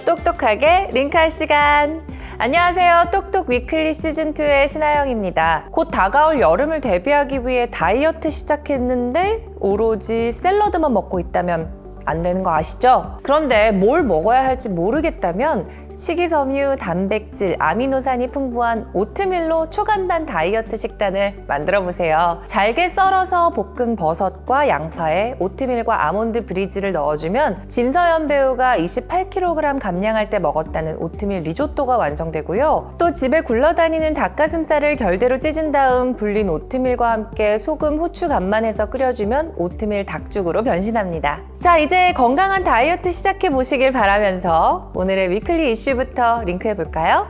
똑똑하게 링크할 시간. 안녕하세요. 똑똑 위클리 시즌2의 신하영입니다. 곧 다가올 여름을 대비하기 위해 다이어트 시작했는데 오로지 샐러드만 먹고 있다면 안 되는 거 아시죠? 그런데 뭘 먹어야 할지 모르겠다면 식이섬유, 단백질, 아미노산이 풍부한 오트밀로 초간단 다이어트 식단을 만들어 보세요. 잘게 썰어서 볶은 버섯과 양파에 오트밀과 아몬드 브리즈를 넣어주면 진서연 배우가 28kg 감량할 때 먹었다는 오트밀 리조또가 완성되고요. 또 집에 굴러다니는 닭가슴살을 결대로 찢은 다음 불린 오트밀과 함께 소금, 후추 간만 해서 끓여주면 오트밀 닭죽으로 변신합니다. 자, 이제 건강한 다이어트 시작해 보시길 바라면서 오늘의 위클리 이슈부터 링크해 볼까요?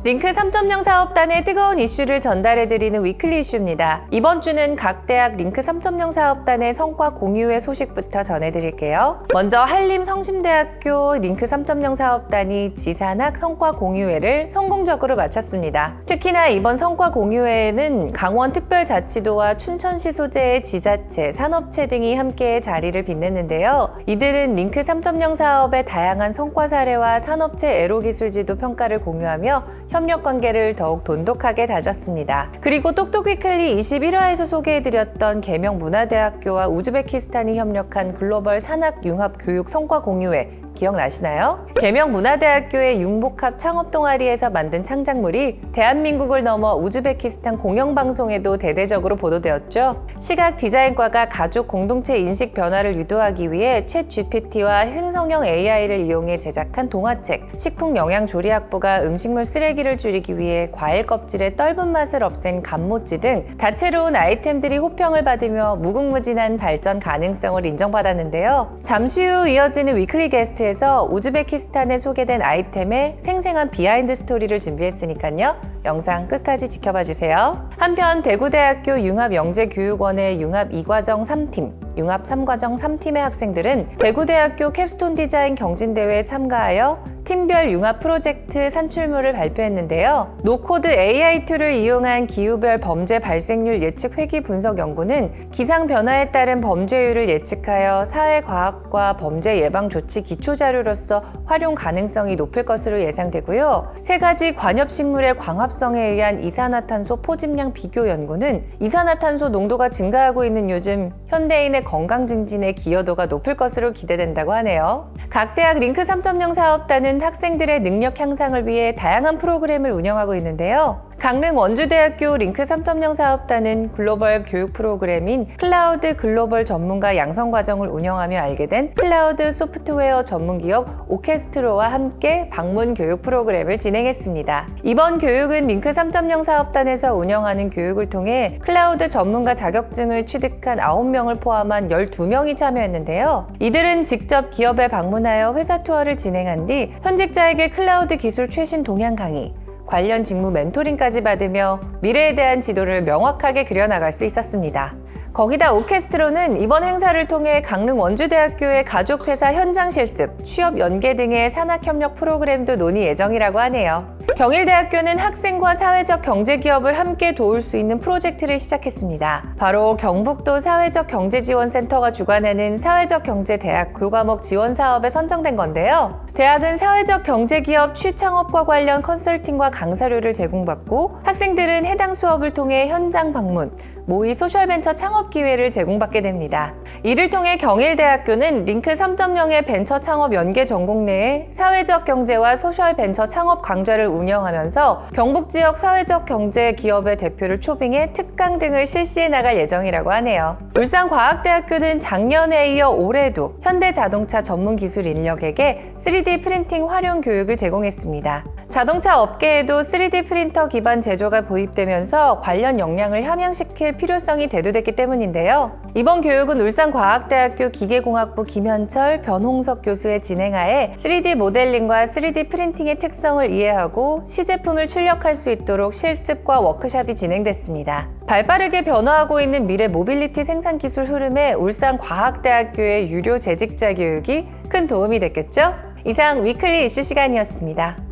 링크 3.0 사업단의 뜨거운 이슈를 전달해드리는 위클리 이슈입니다. 이번 주는 각 대학 링크 3.0 사업단의 성과 공유회 소식부터 전해드릴게요. 먼저 한림성심대학교 링크 3.0 사업단이 지산학 성과 공유회를 성공적으로 마쳤습니다. 특히나 이번 성과 공유회에는 강원특별자치도와 춘천시 소재의 지자체, 산업체 등이 함께 자리를 빛냈는데요. 이들은 링크 3.0 사업의 다양한 성과 사례와 산업체 애로기술 지도 평가를 공유하며 협력 관계를 더욱 돈독하게 다졌습니다. 그리고 똑똑위클리 21화에서 소개해드렸던 계명문화대학교와 우즈베키스탄이 협력한 글로벌 산학융합교육 성과 공유회 기억나시나요? 계명문화대학교의 융복합 창업동아리에서 만든 창작물이 대한민국을 넘어 우즈베키스탄 공영방송에도 대대적으로 보도되었죠. 시각디자인과가 가족 공동체 인식 변화를 유도하기 위해 챗 GPT와 생성형 AI를 이용해 제작한 동화책, 식품영양조리학부가 음식물 쓰레기를 줄이기 위해 과일 껍질의 떫은 맛을 없앤 감모찌 등 다채로운 아이템들이 호평을 받으며 무궁무진한 발전 가능성을 인정받았는데요. 잠시 후 이어지는 위클리 게스트에서 우즈베키스탄에 소개된 아이템의 생생한 비하인드 스토리를 준비했으니까요. 영상 끝까지 지켜봐 주세요. 한편 대구대학교 융합영재교육원의 융합 2과정 3팀, 융합 3과정 3팀의 학생들은 대구대학교 캡스톤 디자인 경진대회에 참가하여 팀별 융합 프로젝트 산출물을 발표했는데요. 노코드 AI 툴을 이용한 기후별 범죄 발생률 예측 회귀 분석 연구는 기상 변화에 따른 범죄율을 예측하여 사회과학과 범죄 예방 조치 기초 자료로서 활용 가능성이 높을 것으로 예상되고요. 세 가지 관엽식물의 광합성에 의한 이산화탄소 포집량 비교 연구는 이산화탄소 농도가 증가하고 있는 요즘 현대인의 건강 증진에 기여도가 높을 것으로 기대된다고 하네요. 각 대학 링크 3.0 사업단은 학생들의 능력 향상을 위해 다양한 프로그램을 운영하고 있는데요. 강릉 원주대학교 링크 3.0 사업단은 글로벌 교육 프로그램인 클라우드 글로벌 전문가 양성 과정을 운영하며 알게 된 클라우드 소프트웨어 전문기업 오케스트로와 함께 방문 교육 프로그램을 진행했습니다. 이번 교육은 링크 3.0 사업단에서 운영하는 교육을 통해 클라우드 전문가 자격증을 취득한 9명을 포함한 12명이 참여했는데요. 이들은 직접 기업에 방문하여 회사 투어를 진행한 뒤 현직자에게 클라우드 기술 최신 동향 강의, 관련 직무 멘토링까지 받으며 미래에 대한 지도를 명확하게 그려나갈 수 있었습니다. 거기다 오케스트로는 이번 행사를 통해 강릉 원주대학교의 가족회사 현장 실습, 취업 연계 등의 산학협력 프로그램도 논의 예정이라고 하네요. 경일대학교는 학생과 사회적 경제기업을 함께 도울 수 있는 프로젝트를 시작했습니다. 바로 경북도 사회적경제지원센터가 주관하는 사회적경제대학 교과목 지원 사업에 선정된 건데요. 대학은 사회적 경제기업 취창업과 관련 컨설팅과 강사료를 제공받고 학생들은 해당 수업을 통해 현장 방문, 모의 소셜벤처 창업 기회를 제공받게 됩니다. 이를 통해 경일대학교는 링크 3.0의 벤처 창업 연계 전공 내에 사회적 경제와 소셜벤처 창업 강좌를 운영하면서 경북 지역 사회적 경제 기업의 대표를 초빙해 특강 등을 실시해 나갈 예정이라고 하네요. 울산과학대학교는 작년에 이어 올해도 현대자동차 전문 기술 인력에게 3D 프린팅 활용 교육을 제공했습니다. 자동차 업계에도 3D 프린터 기반 제조가 도입되면서 관련 역량을 함양시킬 필요성이 대두됐기 때문인데요. 이번 교육은 울산과학대학교 기계공학부 김현철, 변홍석 교수의 진행하에 3D 모델링과 3D 프린팅의 특성을 이해하고 시제품을 출력할 수 있도록 실습과 워크숍이 진행됐습니다. 발빠르게 변화하고 있는 미래 모빌리티 생산 기술 흐름에 울산과학대학교의 유료 재직자 교육이 큰 도움이 됐겠죠? 이상 위클리 이슈 시간이었습니다.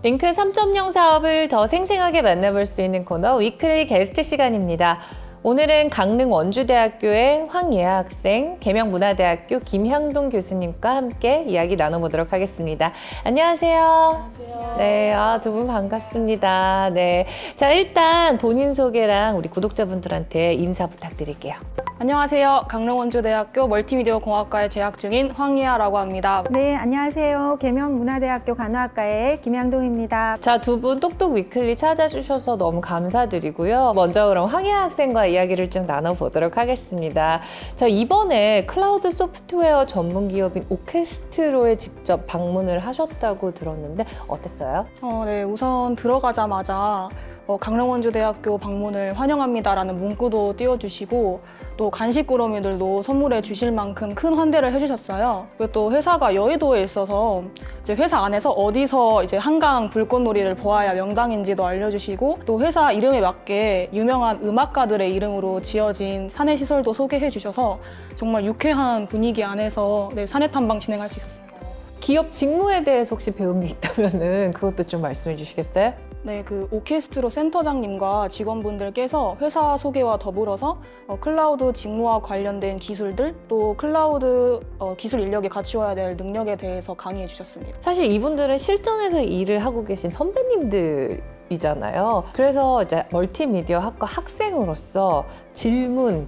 링크 3.0 사업을 더 생생하게 만나볼 수 있는 코너 위클리 게스트 시간입니다. 오늘은 강릉 원주대학교의 황예아 학생, 계명문화대학교 김향동 교수님과 함께 이야기 나눠보도록 하겠습니다. 안녕하세요. 안녕하세요. 네, 두 분 반갑습니다. 네, 자 일단 본인 소개랑 우리 구독자분들한테 인사 부탁드릴게요. 안녕하세요. 강릉 원주대학교 멀티미디어 공학과에 재학 중인 황예아라고 합니다. 네, 안녕하세요. 계명문화대학교 간호학과의 김양동입니다. 자, 두 분 똑똑 위클리 찾아주셔서 너무 감사드리고요. 먼저 그럼 황예아 학생과 이야기를 좀 나눠보도록 하겠습니다. 자, 이번에 클라우드 소프트웨어 전문 기업인 오케스트로에 직접 방문을 하셨다고 들었는데 어땠어요? 네, 우선 들어가자마자 강릉원주대학교 방문을 환영합니다라는 문구도 띄워주시고 또 간식 꾸러미들도 선물해 주실 만큼 큰 환대를 해주셨어요. 그리고 또 회사가 여의도에 있어서 이제 회사 안에서 어디서 이제 한강 불꽃놀이를 보아야 명당인지도 알려주시고 또 회사 이름에 맞게 유명한 음악가들의 이름으로 지어진 사내 시설도 소개해 주셔서 정말 유쾌한 분위기 안에서 사내 탐방 진행할 수 있었습니다. 기업 직무에 대해서 혹시 배운 게 있다면은 그것도 좀 말씀해 주시겠어요? 네, 그 오케스트로 센터장님과 직원분들께서 회사 소개와 더불어서 클라우드 직무와 관련된 기술들 또 클라우드 기술 인력이 갖추어야 될 능력에 대해서 강의해 주셨습니다. 사실 이분들은 실전에서 일을 하고 계신 선배님들이잖아요. 그래서 이제 멀티미디어 학과 학생으로서 질문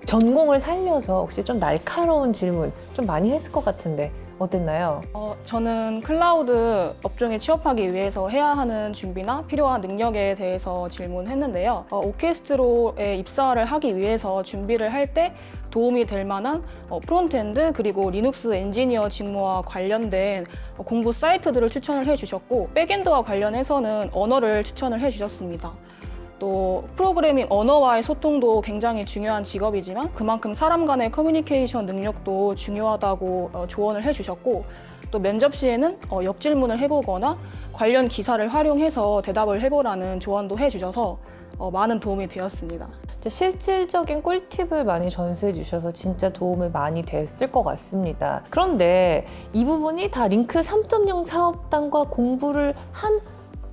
전공을 살려서 혹시 좀 날카로운 질문 좀 많이 했을 것 같은데 어땠나요? 저는 클라우드 업종에 취업하기 위해서 해야 하는 준비나 필요한 능력에 대해서 질문했는데요. 오케스트로에 입사를 하기 위해서 준비를 할 때 도움이 될 만한 프론트엔드 그리고 리눅스 엔지니어 직무와 관련된 공부 사이트들을 추천을 해주셨고 백엔드와 관련해서는 언어를 추천을 해주셨습니다. 또 프로그래밍 언어와의 소통도 굉장히 중요한 직업이지만 그만큼 사람 간의 커뮤니케이션 능력도 중요하다고 조언을 해주셨고 또 면접 시에는 역질문을 해보거나 관련 기사를 활용해서 대답을 해보라는 조언도 해주셔서 많은 도움이 되었습니다. 실질적인 꿀팁을 많이 전수해 주셔서 진짜 도움이 많이 됐을 것 같습니다. 그런데 이 부분이 다 링크 3.0 사업단과 공부를 한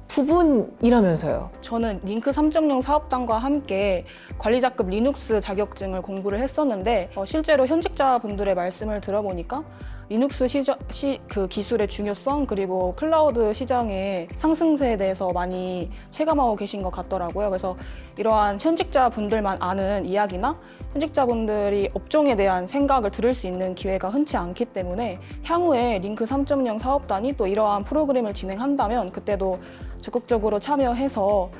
부분이라면서요? 저는 링크 3.0 사업단과 함께 관리자급 리눅스 자격증을 공부를 했었는데 실제로 현직자분들의 말씀을 들어보니까 리눅스 기술의 중요성 그리고 클라우드 시장의 상승세에 대해서 많이 체감하고 계신 것 같더라고요. 그래서 이러한 현직자분들만 아는 이야기나 현직자분들이 업종에 대한 생각을 들을 수 있는 기회가 흔치 않기 때문에 향후에 링크 3.0 사업단이 또 이러한 프로그램을 진행한다면 그때도 적극적으로 참여해서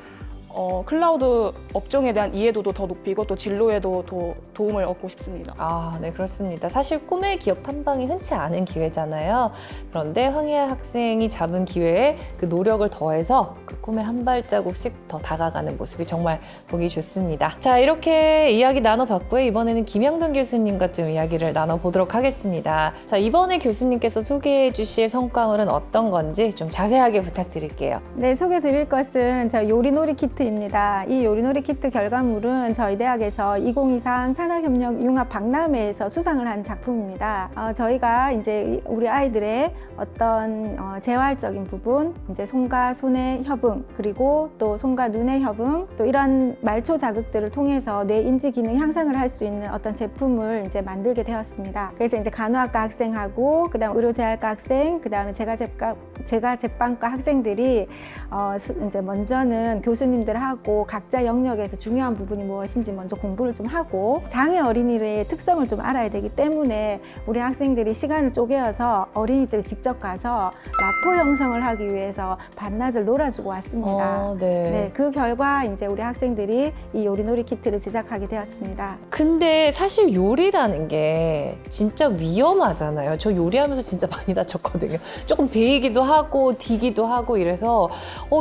클라우드 업종에 대한 이해도도 더 높이고 또 진로에도 더 도움을 얻고 싶습니다. 네, 그렇습니다. 사실 꿈의 기업 탐방이 흔치 않은 기회잖아요. 그런데 황예아 학생이 잡은 기회에 그 노력을 더해서 그 꿈에 한 발자국씩 더 다가가는 모습이 정말 보기 좋습니다. 자, 이렇게 이야기 나눠봤고요. 이번에는 김향동 교수님과 좀 이야기를 나눠보도록 하겠습니다. 자, 이번에 교수님께서 소개해 주실 성과물은 어떤 건지 좀 자세하게 부탁드릴게요. 네, 소개해 드릴 것은 요리놀이 키트입니다. 이 요리놀이 키트 결과물은 저희 대학에서 2023 산학협력융합 박람회에서 수상을 한 작품입니다. 저희가 이제 우리 아이들의 어떤 재활적인 부분, 이제 손과 손의 협응, 그리고 또 손과 눈의 협응, 또 이런 말초 자극들을 통해서 뇌 인지 기능 향상을 할 수 있는 어떤 제품을 이제 만들게 되었습니다. 그래서 이제 간호학과 학생하고 그다음 의료재활과 학생, 그다음에 제과제빵과 학생들이 이제 먼저는 교수님들하고 각자 영역에서 중요한 부분이 무엇인지 먼저 공부를 좀 하고 장애 어린이의 특성을 좀 알아야 되기 때문에 우리 학생들이 시간을 쪼개어서 어린이집에 직접 가서 라포 형성을 하기 위해서 반나절 놀아주고 왔습니다. 네, 그 결과 이제 우리 학생들이 이 요리놀이 키트를 제작하게 되었습니다. 근데 사실 요리라는 게 진짜 위험하잖아요. 저 요리하면서 진짜 많이 다쳤거든요. 조금 베이기도 하고 디기도 하고 이래서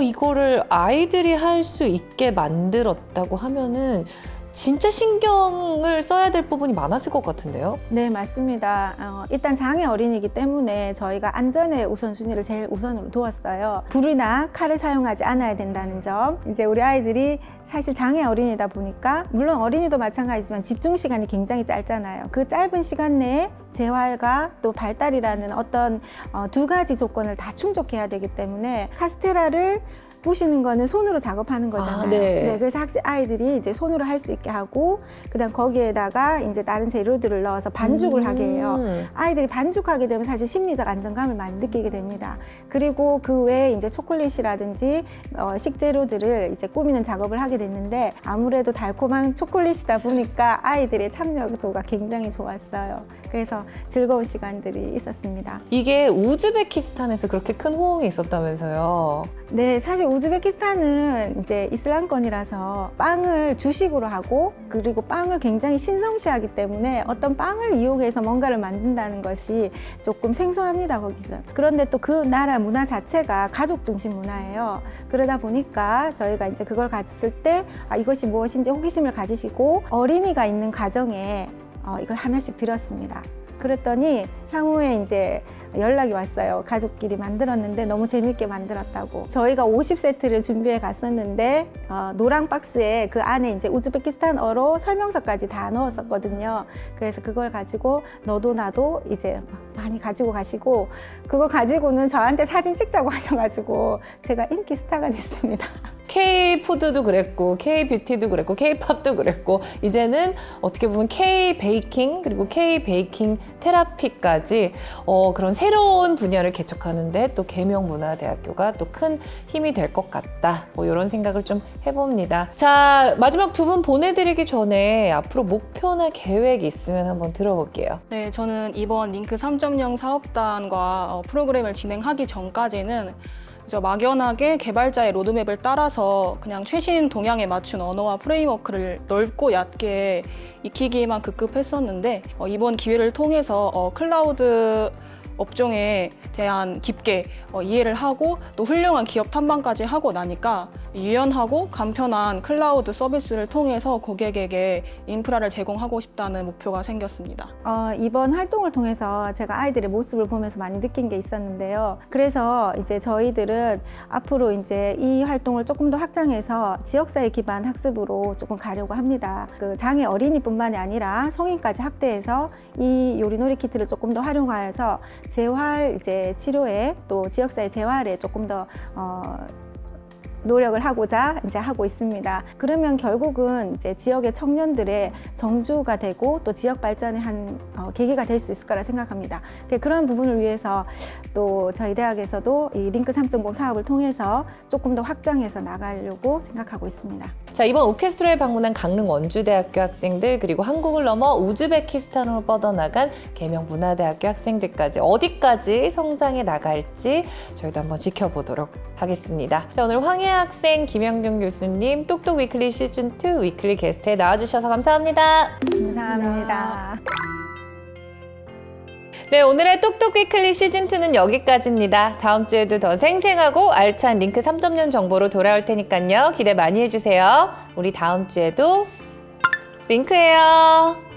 이거를 아이들이 할 수 있게 만들었다고 하면은 진짜 신경을 써야 될 부분이 많았을 것 같은데요. 네, 맞습니다. 일단 장애 어린이기 때문에 저희가 안전에 우선순위를 제일 우선으로 두었어요. 불이나 칼을 사용하지 않아야 된다는 점. 이제 우리 아이들이 사실 장애 어린이다 보니까 물론 어린이도 마찬가지지만 집중 시간이 굉장히 짧잖아요. 그 짧은 시간 내에 재활과 또 발달이라는 어떤 두 가지 조건을 다 충족해야 되기 때문에 카스테라를 부시는 거는 손으로 작업하는 거잖아요. 네. 그래서 아이들이 이제 손으로 할 수 있게 하고, 그다음 거기에다가 이제 다른 재료들을 넣어서 반죽을 하게 해요. 아이들이 반죽하게 되면 사실 심리적 안정감을 많이 느끼게 됩니다. 그리고 그 외에 이제 초콜릿이라든지 식재료들을 이제 꾸미는 작업을 하게 됐는데, 아무래도 달콤한 초콜릿이다 보니까 아이들의 참여도가 굉장히 좋았어요. 그래서 즐거운 시간들이 있었습니다. 이게 우즈베키스탄에서 그렇게 큰 호응이 있었다면서요. 네, 사실 우즈베키스탄은 이제 이슬람권이라서 빵을 주식으로 하고, 그리고 빵을 굉장히 신성시하기 때문에 어떤 빵을 이용해서 뭔가를 만든다는 것이 조금 생소합니다, 거기서. 그런데 또 그 나라 문화 자체가 가족 중심 문화예요. 그러다 보니까 저희가 이제 그걸 갔을 때 이것이 무엇인지 호기심을 가지시고 어린이가 있는 가정에 이걸 하나씩 드렸습니다. 그랬더니 향후에 이제 연락이 왔어요. 가족끼리 만들었는데 너무 재밌게 만들었다고. 저희가 50세트를 준비해 갔었는데 노랑 박스에 그 안에 이제 우즈베키스탄어로 설명서까지 다 넣었었거든요. 그래서 그걸 가지고 너도 나도 이제 많이 가지고 가시고, 그거 가지고는 저한테 사진 찍자고 하셔가지고 제가 인기 스타가 됐습니다. K-푸드도 그랬고 K-뷰티도 그랬고 K-팝도 그랬고 이제는 어떻게 보면 K-베이킹 그리고 K-베이킹 테라피까지 그런 새로운 분야를 개척하는데 또 계명문화대학교가 또 큰 힘이 될 것 같다. 뭐 이런 생각을 좀 해봅니다. 자, 마지막 두 분 보내드리기 전에 앞으로 목표나 계획이 있으면 한번 들어볼게요. 네, 저는 이번 링크 3.0 사업단과 프로그램을 진행하기 전까지는 막연하게 개발자의 로드맵을 따라서 그냥 최신 동향에 맞춘 언어와 프레임워크를 넓고 얕게 익히기만 급급했었는데, 이번 기회를 통해서 클라우드 업종에 대한 깊게 이해를 하고 또 훌륭한 기업 탐방까지 하고 나니까 유연하고 간편한 클라우드 서비스를 통해서 고객에게 인프라를 제공하고 싶다는 목표가 생겼습니다. 이번 활동을 통해서 제가 아이들의 모습을 보면서 많이 느낀 게 있었는데요. 그래서 이제 저희들은 앞으로 이제 이 활동을 조금 더 확장해서 지역사회 기반 학습으로 조금 가려고 합니다. 그 장애 어린이뿐만이 아니라 성인까지 확대해서 이 요리놀이 키트를 조금 더 활용하여서 재활 이제 치료에 또 지역사회 재활에 조금 더 노력을 하고자 이제 하고 있습니다. 그러면 결국은 이제 지역의 청년들의 정주가 되고 또 지역 발전의 한 계기가 될 수 있을 거라 생각합니다. 그런 부분을 위해서 또 저희 대학에서도 이 링크 3.0 사업을 통해서 조금 더 확장해서 나가려고 생각하고 있습니다. 자, 이번 오케스트라에 방문한 강릉 원주대학교 학생들 그리고 한국을 넘어 우즈베키스탄으로 뻗어나간 계명문화대학교 학생들까지 어디까지 성장해 나갈지 저희도 한번 지켜보도록 하겠습니다. 자, 오늘 황혜 학생, 김영경 교수님, 똑똑 위클리 시즌2 위클리 게스트에 나와주셔서 감사합니다. 감사합니다. 네, 오늘의 똑똑 위클리 시즌2는 여기까지입니다. 다음 주에도 더 생생하고 알찬 링크 3.0 정보로 돌아올 테니까요. 기대 많이 해주세요. 우리 다음 주에도 링크해요.